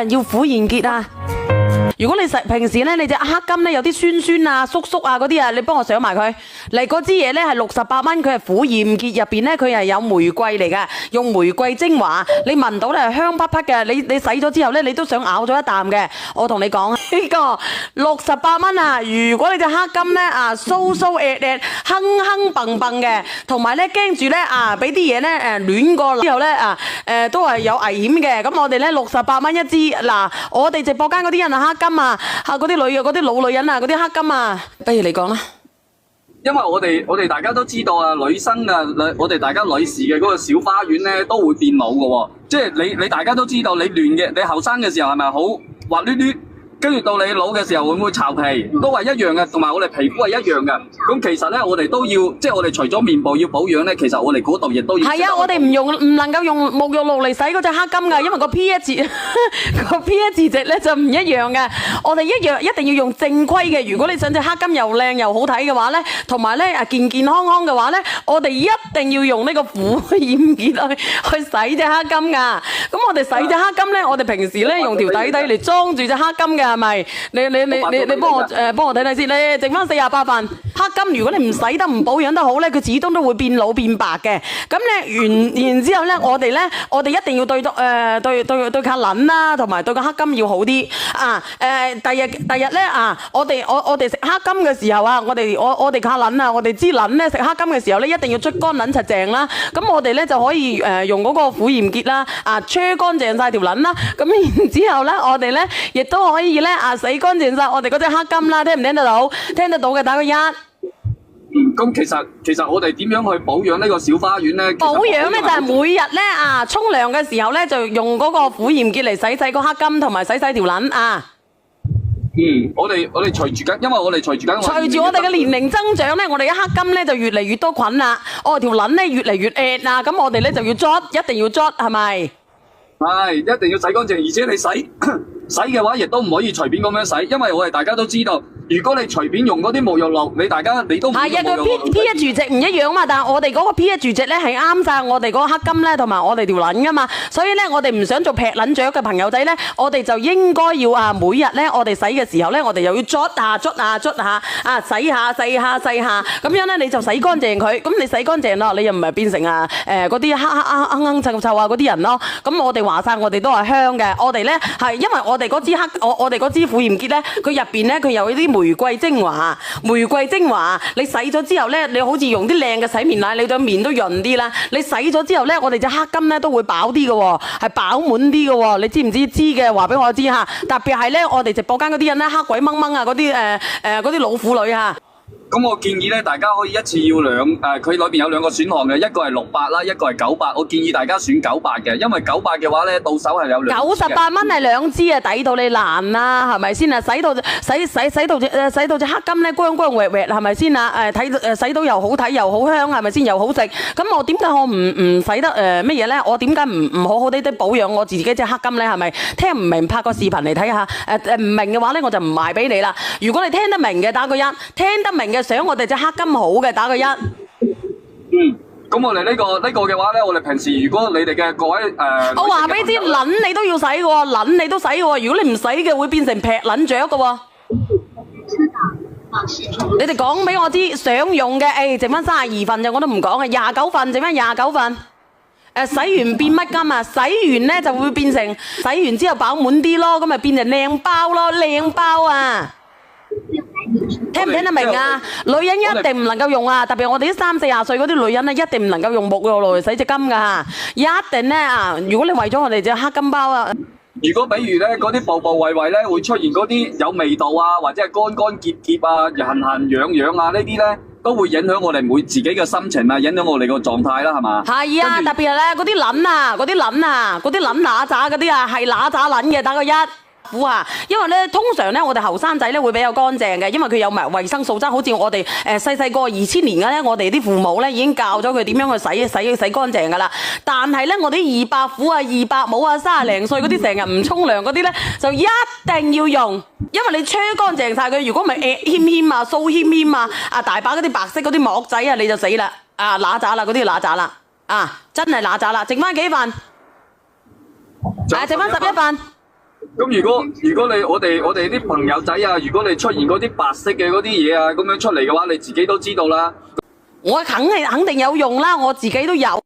要婦炎潔啊！如果你平時咧，你隻黑金咧有啲酸酸啊、縮縮啊嗰啲啊，你幫我上埋佢。嚟嗰支嘢咧係68蚊，佢係婦炎潔，入邊咧佢係有玫瑰嚟嘅，用玫瑰精華，你聞到咧係香噴噴嘅。你洗咗之後咧，你都想咬咗一啖嘅。我同你講呢個68蚊啊！如果你隻黑金咧酥酥哼哼蹦蹦嘅，同埋咧驚住咧俾啲嘢咧亂過之後咧都係有危險嘅。咁我哋咧68蚊一支。嗱，我哋直播間嗰啲人黑金嗰啲老女人嗰啲黑金不如你講啦。因為我哋大家都知道女生我哋大家女士嘅嗰個小花園咧都會變老嘅喎，即係你大家都知道你你後生嘅時候係咪好滑捋捋？跟住到你老嘅時候會唔會巢皮，都係一樣嘅，同埋我哋皮膚係一樣嘅。咁其實咧，我哋都要，即係我哋除咗面部要保養咧，其實我哋嗰度亦都要。係啊，我哋唔能夠用沐浴露嚟洗嗰隻黑金㗎，因為個 pH 值咧就唔一樣嘅。我哋一定要用正規嘅。如果你想隻黑金又靚又好睇嘅話咧，同埋咧健健康康嘅話咧，我哋一定要用呢個婦炎潔去洗隻黑金㗎。咁我哋洗隻黑金咧，我哋平時咧用條底嚟裝住隻黑金嘅。係咪？你幫我睇睇先。你剩翻48份黑金，如果你唔洗得唔保養得好咧，佢始終都會變老變白嘅。咁咧然之後咧，我哋一定要對卡撚啦，同埋對個黑金要好啲第日咧我哋食黑金嘅時候我哋卡撚我哋支撚咧食黑金嘅時候咧，一定要捽乾撚實淨啦。咁我哋咧就可以用嗰個婦炎潔啦吹乾淨晒條撚啦。咁然之後咧，我哋咧亦都可以咧洗乾淨晒我哋嗰隻黑金啦。聽唔聽得到？聽得到嘅打個1。咁其實我哋點樣去保養呢個小花園咧？保養咧就係每日咧沖涼嘅時候咧，就用嗰個婦炎潔嚟洗個黑金，同埋洗條撚我哋隨住緊，因為我哋隨住我哋嘅年齡增長咧，我哋嘅黑金咧就越嚟越多菌啦。條撚咧越嚟越咁我哋咧就要捽，一定要捽，係咪？係，一定要洗乾淨，而且你洗嘅話，亦都唔可以隨便咁樣洗，因為我哋大家都知道，如果你隨便用嗰啲沐浴露，你都唔係啊，個 pH 值唔一樣嘛，但係我哋嗰個 pH 值咧係啱晒我哋嗰個黑金咧，同埋我哋條撚噶嘛，所以咧我哋唔想做劈撚雀嘅朋友仔咧，我哋就應該要每日咧我哋洗嘅時候咧，我哋又要捽下洗下，咁樣咧你就洗乾淨佢，咁你洗乾淨咯，你又唔係變成嗰啲黑臭嗰啲人咯，咁我哋話晒我哋都係香嘅，我哋咧係因為我哋嗰支我哋嗰支婦炎潔咧，佢入邊咧佢有啲玫瑰精華，你洗咗之後咧，你好似用啲靚嘅洗面奶，你對面都潤啲啦。你洗咗之後咧，我哋隻黑金咧都會飽啲嘅喎，係飽滿啲嘅喎。你知唔知嘅？話俾我知嚇。特別係咧，我哋直播間嗰啲人咧，黑鬼掹掹嗰啲老婦女嚇。咁我建議咧，大家可以一次要佢裏邊有2個選項嘅，一個係68啦，一個係98。我建議大家選98嘅，因為98嘅話咧，到手係有98蚊係2支抵到你爛啦，係咪先啊？洗到隻黑金咧光光滑滑，係咪先啊？洗到又好睇又好香，係咪先又好食？咁我點解我唔洗得乜嘢咧？我點解唔好好啲保養我自己隻黑金咧？係咪？聽唔明拍個視頻嚟睇下。唔明嘅話咧，我就唔賣俾你啦。如果你聽得明嘅打個1，聽得明嘅想我哋隻黑金好嘅打個1。咁我哋呢個嘅話咧，我哋平時如果你哋嘅各位我話俾你知，撚你都要洗嘅喎，撚你都洗嘅喎。如果你唔洗嘅，會變成劈撚雀嘅喎。你哋講俾我知，想用嘅，剩翻32份就我都唔講嘅，29份剩翻29份。洗完變乜金啊？洗完咧就會變成洗完之後飽滿啲咯，咁咪變成靚包咯，靚包啊！聽唔聽得明啊？女人一定唔能夠用特別我哋啲30、40歲嗰啲女人一定唔能夠用沐浴露嚟洗隻金噶一定咧如果你為咗我哋隻黑金包如果比如咧嗰啲部部位位咧會出現嗰啲有味道或者係乾乾結結痕痕癢癢呢啲咧，都會影響我哋自己嘅心情影響我哋個狀態啦，係嘛？係啊，特別係咧嗰啲撚乸渣嗰啲係乸渣撚嘅，打個1。因為咧通常咧我哋後生仔咧會比較乾淨嘅，因為佢有埋衛生素質，好似我哋細個2000年嘅咧，我哋啲父母咧已經教咗佢點樣去洗乾淨噶啦。但係咧我啲200虎200母30零歲嗰啲成日唔沖涼嗰啲咧，就一定要用，因為你吹乾淨晒佢，如果唔係謙謙騷謙謙大把嗰啲白色嗰啲膜仔你就死啦乸渣啦，嗰啲乸渣啦真係乸渣啦，剩翻幾份？剩翻11份。咁如果你我哋啲朋友仔啊，如果你出現嗰啲白色嘅嗰啲嘢啊，咁樣出嚟嘅話，你自己都知道啦。我肯定有用啦，我自己都有。